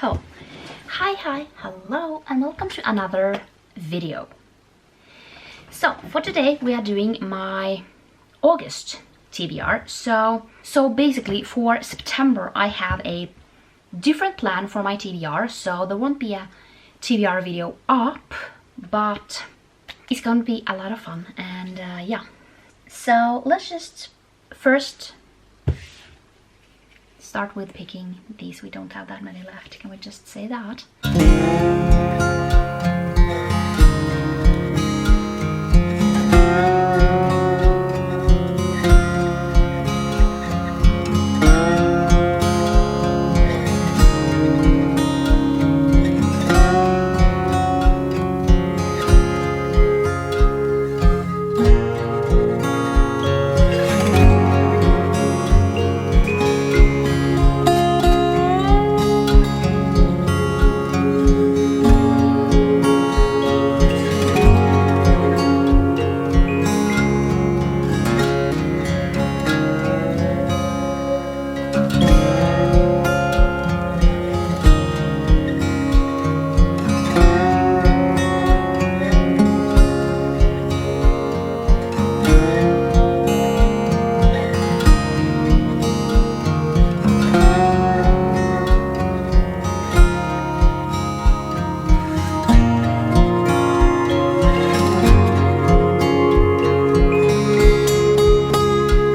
So, hi, hello, and welcome to another video. So, for today we are doing my August TBR. So basically for September I have a different plan for my TBR, so there won't be a TBR video up, but it's gonna be a lot of fun, and yeah. So let's just first start with picking these. We don't have that many left, can we just say that?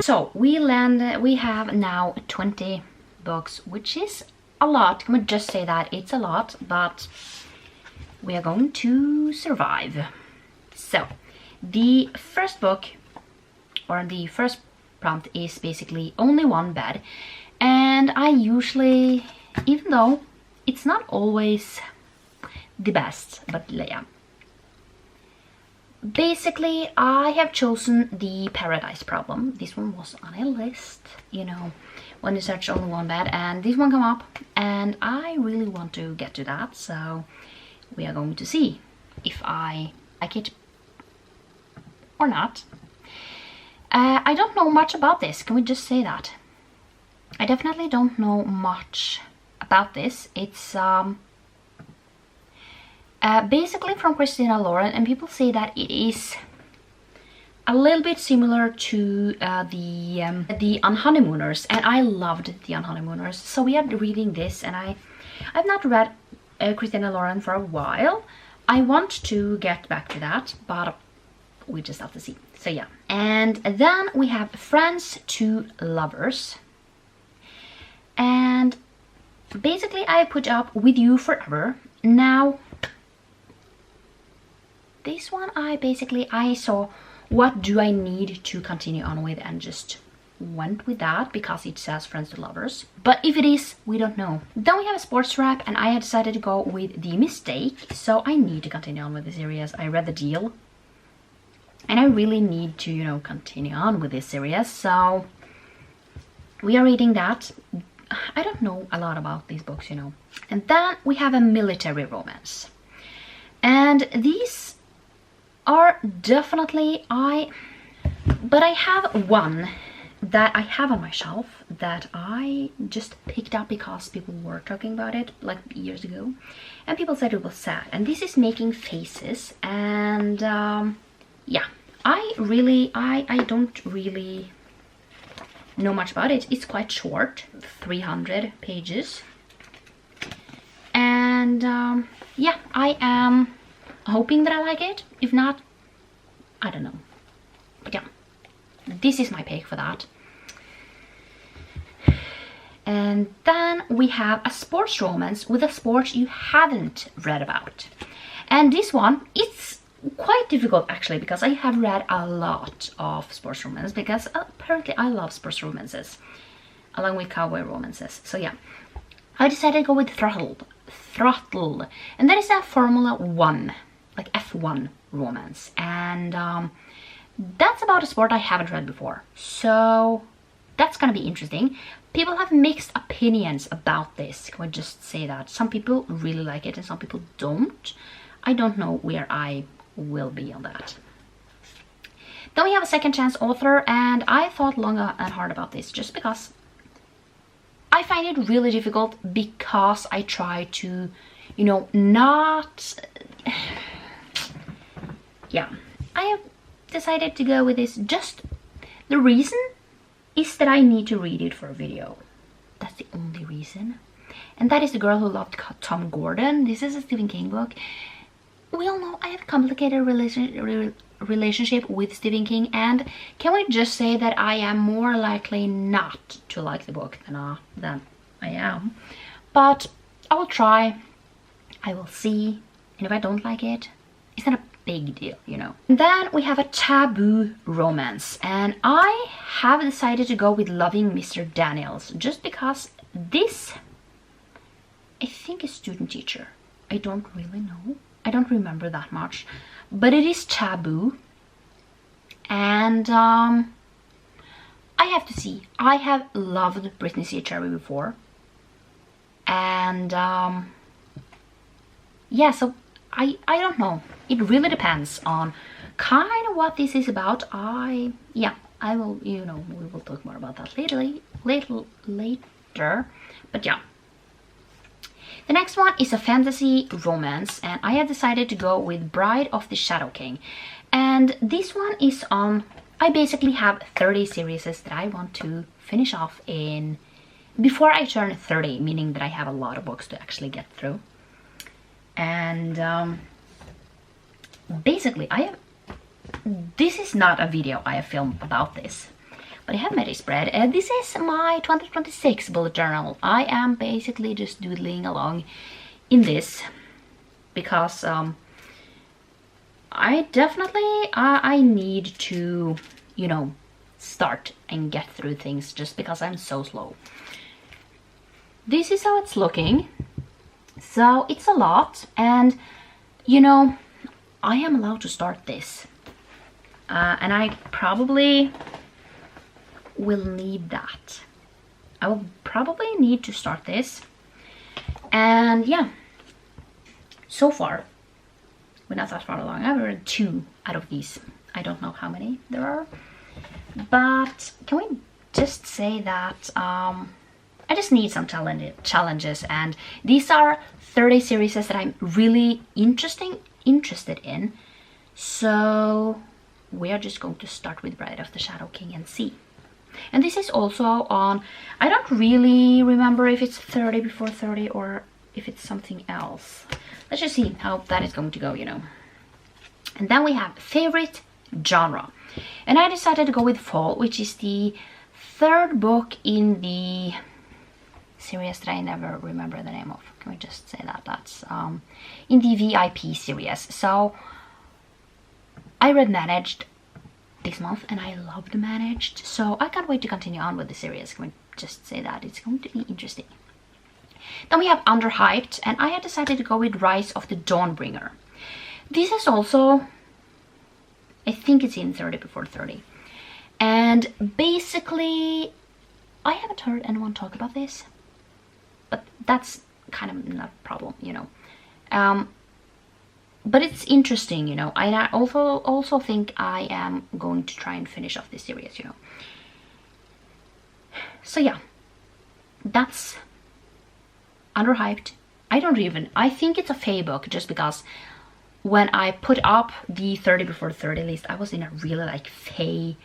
So we have now 20 books, which is a lot. Can we just say that it's a lot, but we are going to survive. So the first book, or the first prompt, is basically only one bed, and I usually, even though it's not always the best, but yeah, basically I have chosen the Paradise Problem. This one was on a list, you know, when you search only one bed, and this one come up, and I really want to get to that, so we are going to see if I like it or not. I don't know much about this, can we just say that? I definitely don't know much about this. It's basically from Christina Lauren, and people say that it is a little bit similar to the Unhoneymooners, and I loved the Unhoneymooners. So we are reading this, and I've not read Christina Lauren for a while. I want to get back to that, but we just have to see. So yeah, and then we have Friends to Lovers, and basically I put up With You Forever. Now this one I saw what do I need to continue on with, and just went with that because it says Friends to Lovers, but if it is, we don't know. Then we have a sports wrap, and I had decided to go with The Mistake, so I need to continue on with the series. I read The Deal, and I really need to, you know, continue on with this series, so we are reading that. I don't know a lot about these books, you know. And then we have a military romance, and these are definitely but I have one that I have on my shelf that I just picked up because people were talking about it like years ago, and people said it was sad, and this is Making Faces. And yeah, I don't really know much about it. It's quite short, 300 pages, and yeah, I am hoping that I like it. If not, I don't know. But yeah, this is my pick for that. And then we have a sports romance with a sport you haven't read about. And this one, it's quite difficult actually, because I have read a lot of sports romance, because apparently I love sports romances along with cowboy romances. So yeah, I decided to go with Throttle, and that is a Formula One, like F1 romance, and that's about a sport I haven't read before, so that's gonna be interesting. People have mixed opinions about this, can we just say that? Some people really like it and some people don't. I don't know where I will be on that. Then we have a second chance author, and I thought long and hard about this just because I find it really difficult because I try to, you know, not... Yeah, I have decided to go with this. Just the reason is that I need to read it for a video. That's the only reason. And that is The Girl Who Loved Tom Gordon. This is a Stephen King book. We all know I have a complicated relationship with Stephen King, and can we just say that I am more likely not to like the book than I am. But I will try, I will see, and if I don't like it, it's not a big deal, you know. And then we have a taboo romance, and I have decided to go with Loving Mr. Daniels, just because this, I think, is student teacher. I don't really know. I don't remember that much, but it is taboo, and I have to see. I have loved Brittany C. Cherry before, and yeah, so I don't know. It really depends on kind of what this is about. I will, you know, we will talk more about that later. But yeah. The next one is a fantasy romance, and I have decided to go with Bride of the Shadow King. And this one is on... I basically have 30 series that I want to finish off in before I turn 30, meaning that I have a lot of books to actually get through. And basically, this is not a video I have filmed about this, but I have made a spread. This is my 2026 bullet journal. I am basically just doodling along in this because I definitely I need to, you know, start and get through things just because I'm so slow. This is how it's looking. So it's a lot, and you know, I am allowed to start this, and I probably will need that. I will probably need to start this, and yeah, so far we're not that far along. I've read 2 out of these. I don't know how many there are, but can we just say that I just need some challenges, and these are 30 series that I'm really interested in. So we are just going to start with Bride of the Shadow King and see. And this is also on, I don't really remember if it's 30 before 30 or if it's something else. Let's just see how that is going to go, you know. And then we have favorite genre. And I decided to go with Fall, which is the 3rd book in the series that I never remember the name of. Can we just say that? That's in the VIP series. So I read Managed this month and I loved Managed, so I can't wait to continue on with the series. Can we just say that? It's going to be interesting. Then we have Underhyped, and I had decided to go with Rise of the Dawnbringer. This is also, I think it's in 30 before 30. And basically, I haven't heard anyone talk about this, but that's kind of not a problem, you know. But it's interesting, you know. And I also think I am going to try and finish off this series, you know. So yeah, that's Underhyped. I think it's a Fae book, just because when I put up the 30 before 30 list, I was in a really like Fae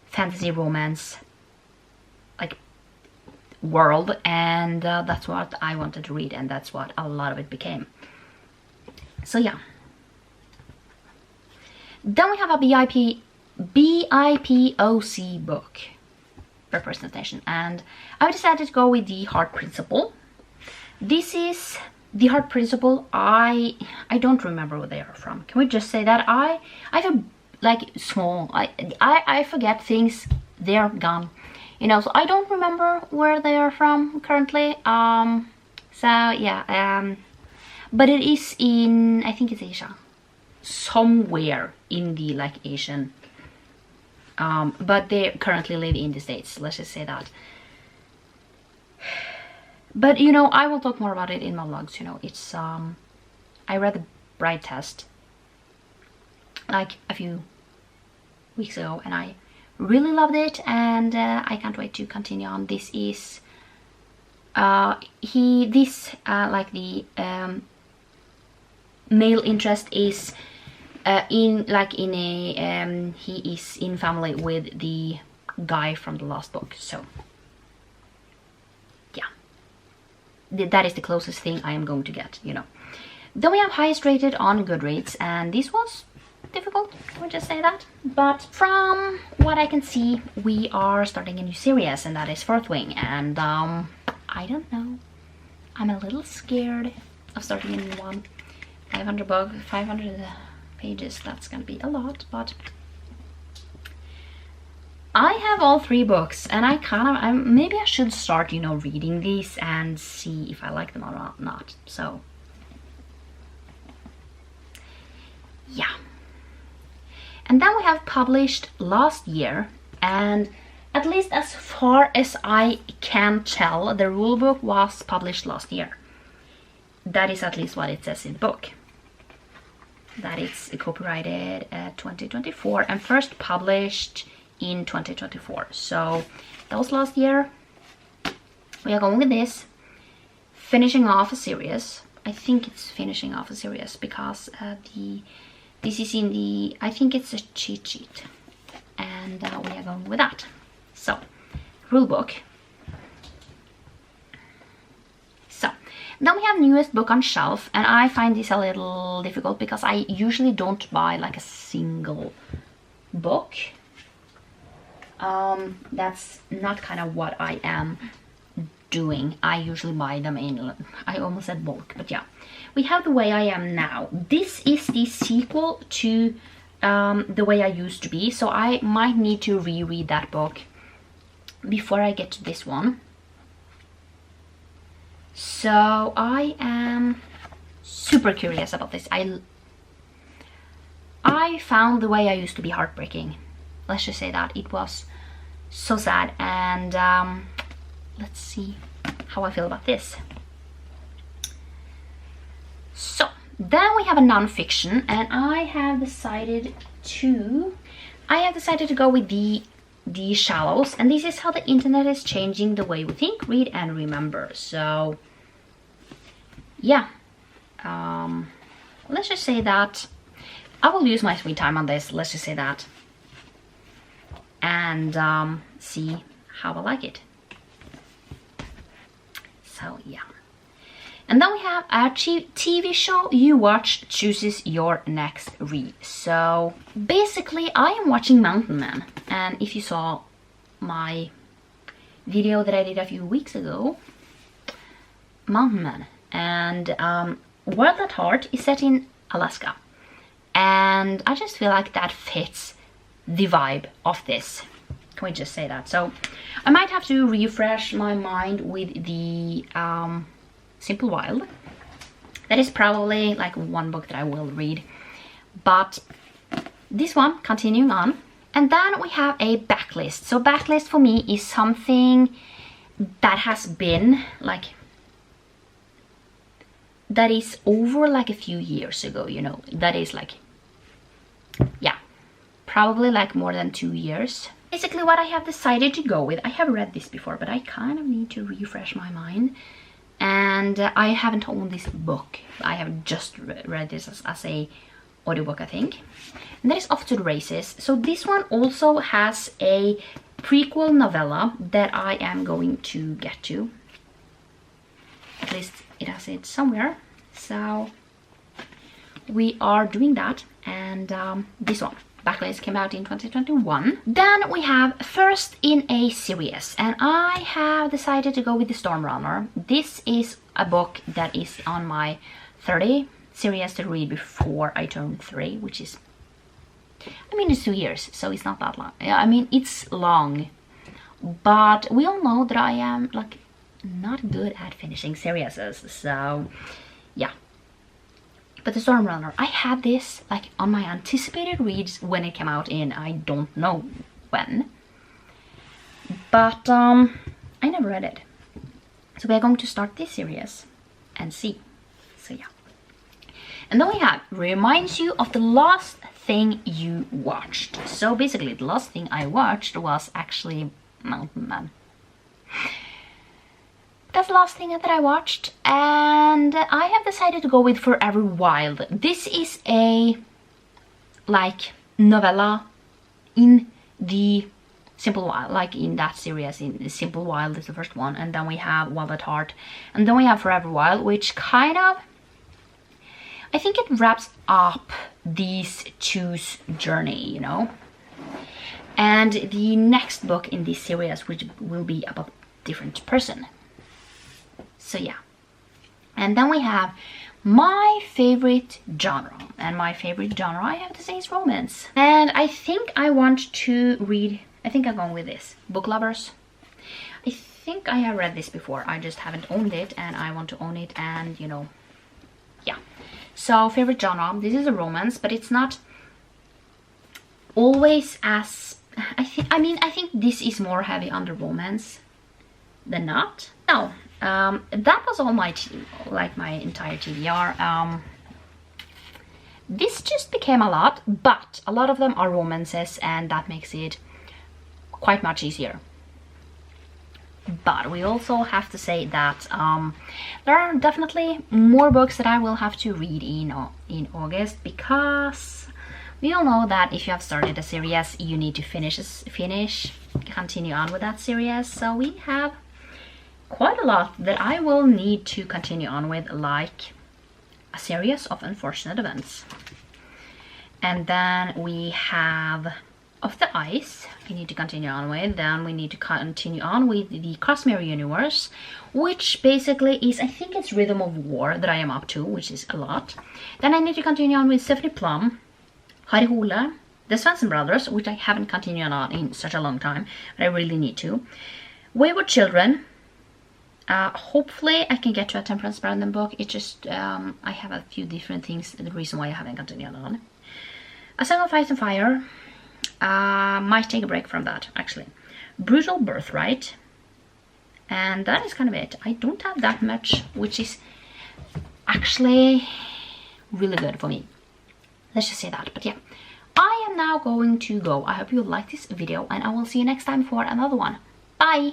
fantasy romance like world, and that's what I wanted to read, and that's what a lot of it became. So yeah. Then we have a BIPOC book representation, and I decided to go with The Heart Principle. This is The Heart Principle. I don't remember where they are from. Can we just say that I have a like small I forget things. They're gone, you know, so I don't remember where they are from currently. So yeah, but it is in, I think it's Asia, somewhere in the like Asian, but they currently live in the States, let's just say that. But you know, I will talk more about it in my vlogs, you know. It's I read The Bride Test like a few weeks ago, and I really loved it, and I can't wait to continue on. This is like the male interest is he is in family with the guy from the last book. So yeah, that is the closest thing I am going to get, you know. Then we have highest rated on Goodreads, and this was difficult, can we just say that? But from what I can see, we are starting a new series, and that is Fourth Wing, and I don't know, I'm a little scared of starting a new one. 500 pages, that's gonna be a lot, but I have all 3 books, and maybe I should start, you know, reading these and see if I like them or not. So yeah. And then we have published last year, and at least as far as I can tell, the rulebook was published last year. That is at least what it says in the book. That it's copyrighted 2024 and first published in 2024. So that was last year. We are going with this, finishing off a series. I think it's finishing off a series because this is in the, I think it's a cheat sheet, and we are going with that. So, rulebook. So, then we have newest book on shelf, and I find this a little difficult because I usually don't buy like a single book. That's not kind of what I am doing. I usually buy them in, I almost said bulk, but yeah. We have The Way I Am Now. This is the sequel to The Way I Used to Be, so I might need to reread that book before I get to this one. So I am super curious about this. I found The Way I Used to Be heartbreaking. Let's just say that. It was so sad, and let's see how I feel about this. So then we have a non-fiction, and I have decided to go with the Shallows, and this is how the internet is changing the way we think, read, and remember. So yeah, let's just say that I will use my sweet time on this. Let's just say that, and see how I like it. So yeah. And then we have a TV show you watch chooses your next read. So basically I am watching Mountain Man, and if you saw my video that I did a few weeks ago, Mountain Man, and World at Heart is set in Alaska, and I just feel like that fits the vibe of this. Can we just say that? So I might have to refresh my mind with the Simple Wild. That is probably like one book that I will read, but this one, continuing on. And then we have a backlist. So backlist for me is something that has been like, that is over like a few years ago, you know, that is like, yeah, probably like more than 2 years. Basically what I have decided to go with, I have read this before, but I kind of need to refresh my mind. And I haven't owned this book. I have just read this as a audiobook, I think. And that is Off to the Races. So this one also has a prequel novella that I am going to get to. At least it has it somewhere. So we are doing that. And this one, Backlist, came out in 2021. Then we have First in a Series, and I have decided to go with The Storm Runner. This is a book that is on my 30 series to read before I turn 3, which is, I mean, it's 2 years, so it's not that long. I mean, it's long, but we all know that I am like not good at finishing series, so yeah. But The Storm Runner, I had this like on my anticipated reads when it came out in, I don't know when, but I never read it. So we are going to start this series and see. So yeah. And then we have reminds you of the last thing you watched. So basically the last thing I watched was actually Mountain Man. that's the last thing that I watched, and I have decided to go with Forever Wild. This is a like novella in the Simple Wild, like in that series. In Simple Wild is the first one, and then we have Wild at Heart, and then we have Forever Wild, which kind of, I think it wraps up these two's journey, you know. And the next book in this series, which will be about a different person. So yeah. And then we have my favorite genre. And my favorite genre, I have to say, is romance. And I think I want to read, I think I'm going with this. Book Lovers. I think I have read this before. I just haven't owned it, and I want to own it, and you know, yeah. So favorite genre, this is a romance, but it's not always as, I think this is more heavy on the romance than not. No, that was all my my entire TBR. This just became a lot, but a lot of them are romances, and that makes it quite much easier. But we also have to say that there are definitely more books that I will have to read in August, because we all know that if you have started a series, you need to continue on with that series. So we have quite a lot that I will need to continue on with, like a series of unfortunate events. And then we have Of the Ice, we need to continue on with. Then we need to continue on with the Cosmere universe, which basically is, I think it's Rhythm of War that I am up to, which is a lot. Then I need to continue on with Stephanie Plum, Harry Hole, the Svensson Brothers, which I haven't continued on in such a long time, but I really need to. Wayward Children. Hopefully I can get to a Temperance Brandon book. It's just I have a few different things, the reason why I haven't continued on. A Song of Ice and Fire. Might take a break from that, actually. Brutal Birthright. And that is kind of it. I don't have that much, which is actually really good for me. Let's just say that. But yeah, I am now going to go. I hope you liked this video, and I will see you next time for another one. Bye!